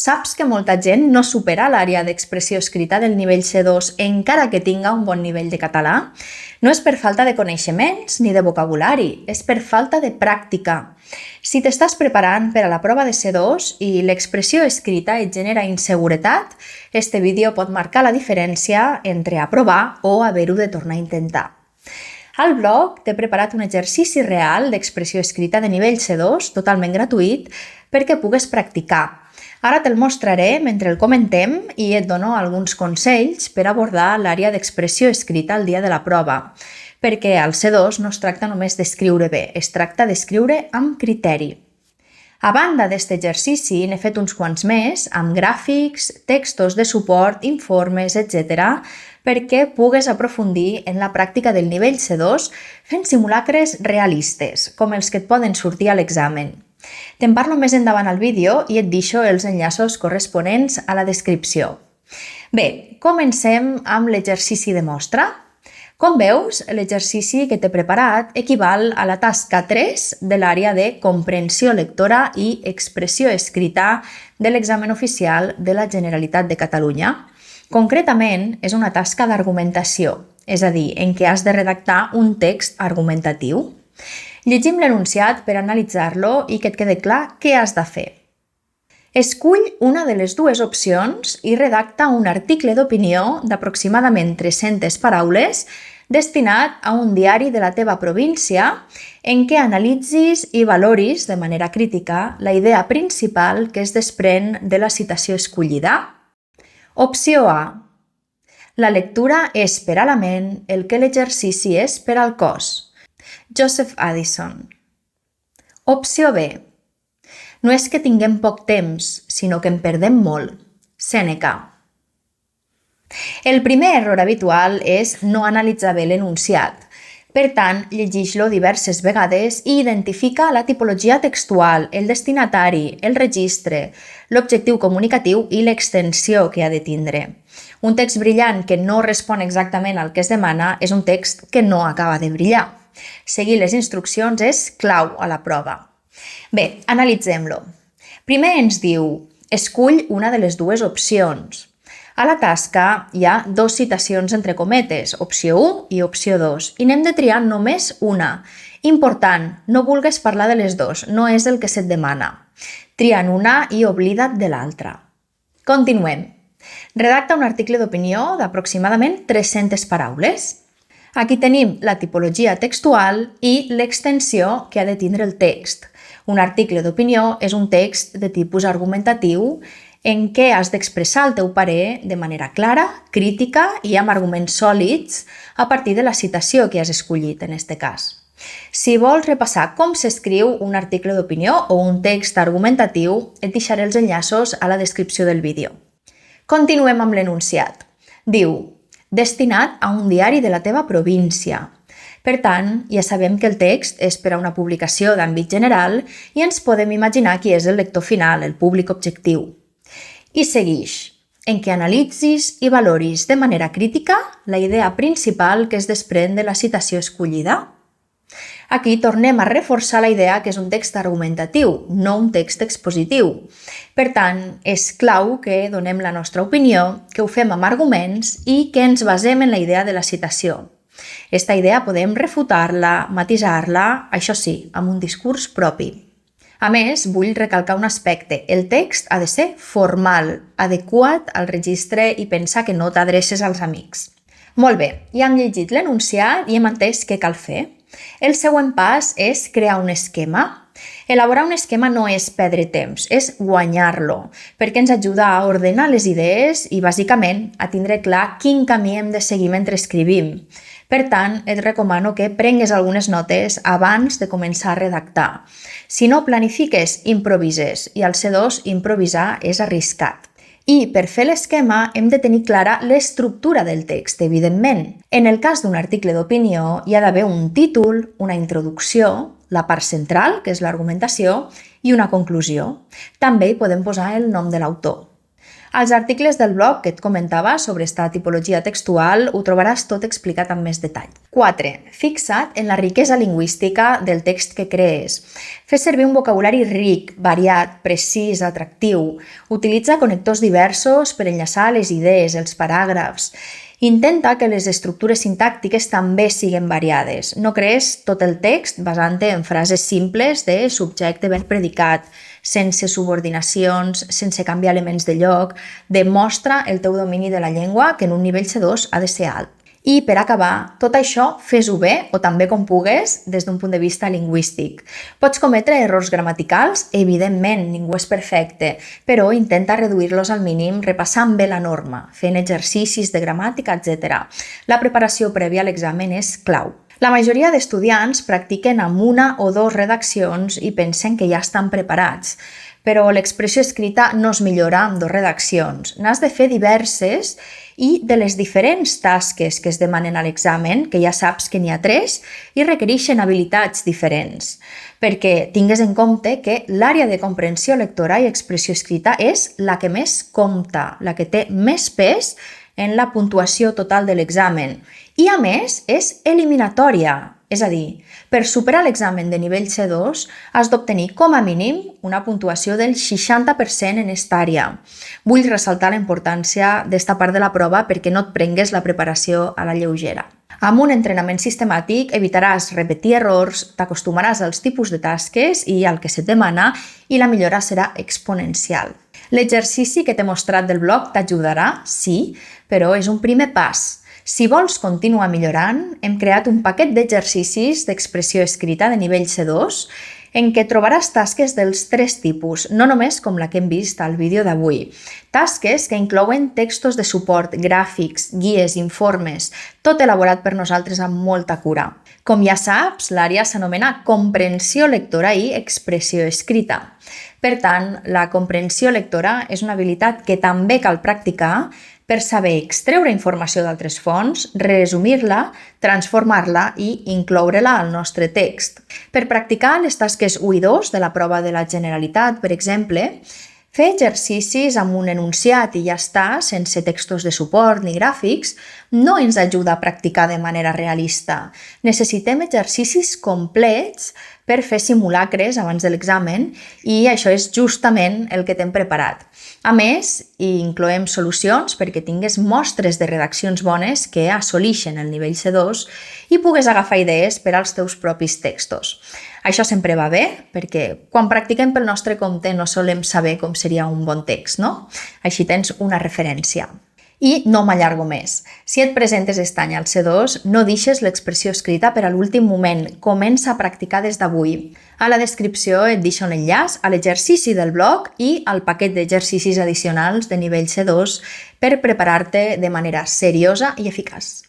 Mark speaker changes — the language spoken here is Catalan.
Speaker 1: Saps que molta gent no supera l'àrea d'expressió escrita del nivell C2 encara que tinga un bon nivell de català? No és per falta de coneixements ni de vocabulari, és per falta de pràctica. Si t'estàs preparant per a la prova de C2 i l'expressió escrita et genera inseguretat, este vídeo pot marcar la diferència entre aprovar o haver-ho de tornar a intentar. Al blog t'he preparat un exercici real d'expressió escrita de nivell C2, totalment gratuït, perquè pugues practicar. Ara te'l mostraré mentre el comentem i et dono alguns consells per abordar l'àrea d'expressió escrita el dia de la prova, perquè al C2 no es tracta només d'escriure bé, es tracta d'escriure amb criteri. A banda d'aquest exercici, n'he fet uns quants més, amb gràfics, textos de suport, informes, etc., perquè pugues aprofundir en la pràctica del nivell C2 fent simulacres realistes, com els que et poden sortir a l'examen. Te'n parlo més endavant al vídeo i et deixo els enllaços corresponents a la descripció. Bé, comencem amb l'exercici de mostra. Com veus, l'exercici que t'he preparat equival a la tasca 3 de l'àrea de comprensió lectora i expressió escrita de l'examen oficial de la Generalitat de Catalunya. Concretament, és una tasca d'argumentació, és a dir, en què has de redactar un text argumentatiu. Llegim l'enunciat per analitzar-lo i que et quede clar què has de fer. Escull una de les dues opcions i redacta un article d'opinió d'aproximadament 300 paraules destinat a un diari de la teva província en què analitzis i valoris de manera crítica la idea principal que es desprèn de la citació escollida. Opció A. La lectura és per a la ment el que l'exercici és per al cos. Joseph Addison. Opció B. No és que tinguem poc temps, sinó que en perdem molt. Sèneca. El primer error habitual és no analitzar bé l'enunciat. Per tant, llegeix-lo diverses vegades i identifica la tipologia textual, el destinatari, el registre, l'objectiu comunicatiu i l'extensió que ha de tindre. Un text brillant que no respon exactament al que es demana és un text que no acaba de brillar. Seguir les instruccions és clau a la prova. Bé, analitzem-lo. Primer ens diu, escull una de les dues opcions. A la tasca hi ha dues citacions entre cometes, opció 1 i opció 2, i n'hem de triar només una. Important, no vulguis parlar de les dues, no és el que se't demana. Tria'n una i oblida't de l'altra. Continuem. Redacta un article d'opinió d'aproximadament 300 paraules. Aquí tenim la tipologia textual i l'extensió que ha de tindre el text. Un article d'opinió és un text de tipus argumentatiu en què has d'expressar el teu parer de manera clara, crítica i amb arguments sòlids a partir de la citació que has escollit en aquest cas. Si vols repassar com s'escriu un article d'opinió o un text argumentatiu, et deixaré els enllaços a la descripció del vídeo. Continuem amb l'enunciat. Diu, destinat a un diari de la teva província. Per tant, ja sabem que el text és per a una publicació d'àmbit general i ens podem imaginar qui és el lector final, el públic objectiu. I seguix, en què analitzis i valoris de manera crítica la idea principal que es desprèn de la citació escollida. Aquí tornem a reforçar la idea que és un text argumentatiu, no un text expositiu. Per tant, és clau que donem la nostra opinió, que ho fem amb arguments i que ens basem en la idea de la citació. Esta idea podem refutar-la, matisar-la, això sí, amb un discurs propi. A més, vull recalcar un aspecte. El text ha de ser formal, adequat al registre i pensar que no t'adreces als amics. Molt bé, ja hem llegit l'enunciat i hem entès què cal fer. El següent pas és crear un esquema. Elaborar un esquema no és perdre temps, és guanyar-lo, perquè ens ajuda a ordenar les idees i, bàsicament, a tindre clar quin camí hem de seguir mentre escrivim. Per tant, et recomano que prengues algunes notes abans de començar a redactar. Si no planifiques, improvises, i al C2 improvisar és arriscat. I per fer l'esquema hem de tenir clara l'estructura del text, evidentment. En el cas d'un article d'opinió hi ha d'haver un títol, una introducció, la part central, que és l'argumentació, i una conclusió. També hi podem posar el nom de l'autor. Als articles del blog que et comentava sobre esta tipologia textual ho trobaràs tot explicat amb més detall. 4. Fixa't en la riquesa lingüística del text que crees. Fes servir un vocabulari ric, variat, precís, atractiu. Utilitza connectors diversos per enllaçar les idees, els paràgrafs. Intenta que les estructures sintàctiques també siguin variades. No crees tot el text basant-te en frases simples de subjecte, verb, predicat, sense subordinacions, sense canviar elements de lloc. Demostra el teu domini de la llengua, que en un nivell C2 ha de ser alt. I per acabar, tot això fes-ho bé o també com pugues des d'un punt de vista lingüístic. Pots cometre errors gramaticals? Evidentment, ningú és perfecte, però intenta reduir-los al mínim repassant bé la norma, fent exercicis de gramàtica, etc. La preparació prèvia a l'examen és clau. La majoria d'estudiants practiquen amb una o dues redaccions i pensen que ja estan preparats, però l'expressió escrita no es millora amb dues redaccions. N'has de fer diverses i de les diferents tasques que es demanen a l'examen, que ja saps que n'hi ha 3, i requereixen habilitats diferents, perquè tingues en compte que l'àrea de comprensió lectora i expressió escrita és la que més compta, la que té més pes en la puntuació total de l'examen i, a més, és eliminatòria. És a dir, per superar l'examen de nivell C2 has d'obtenir com a mínim una puntuació del 60% en esta àrea. Vull ressaltar la importància d'esta part de la prova perquè no et prengues la preparació a la lleugera. Amb un entrenament sistemàtic evitaràs repetir errors, t'acostumaràs als tipus de tasques i al que se't demana i la millora serà exponencial. L'exercici que t'he mostrat del blog t'ajudarà, sí, però és un primer pas. Si vols continuar millorant, hem creat un paquet d'exercicis d'expressió escrita de nivell C2 en què trobaràs tasques dels 3 tipus, no només com la que hem vist al vídeo d'avui. Tasques que inclouen textos de suport, gràfics, guies, informes, tot elaborat per nosaltres amb molta cura. Com ja saps, l'àrea s'anomena comprensió lectora i expressió escrita. Per tant, la comprensió lectora és una habilitat que també cal practicar per saber extreure informació d'altres fonts, resumir-la, transformar-la i incloure-la al nostre text. Per practicar les tasques 1 i 2 de la prova de la Generalitat, per exemple, fer exercicis amb un enunciat i ja està, sense textos de suport ni gràfics, no ens ajuda a practicar de manera realista. Necessitem exercicis complets per fer simulacres abans de l'examen i això és justament el que t'hem preparat. A més, hi incloem solucions perquè tingues mostres de redaccions bones que assolixen el nivell C2 i pugues agafar idees per als teus propis textos. Això sempre va bé perquè quan practiquem pel nostre compte no solem saber com seria un bon text, no? Així tens una referència. I no m'allargo més. Si et presentes aquest any al C2, no deixes l'expressió escrita per a l'últim moment. Comença a practicar des d'avui. A la descripció et deixo un enllaç a l'exercici del blog i al paquet d'exercicis addicionals de nivell C2 per preparar-te de manera seriosa i eficaç.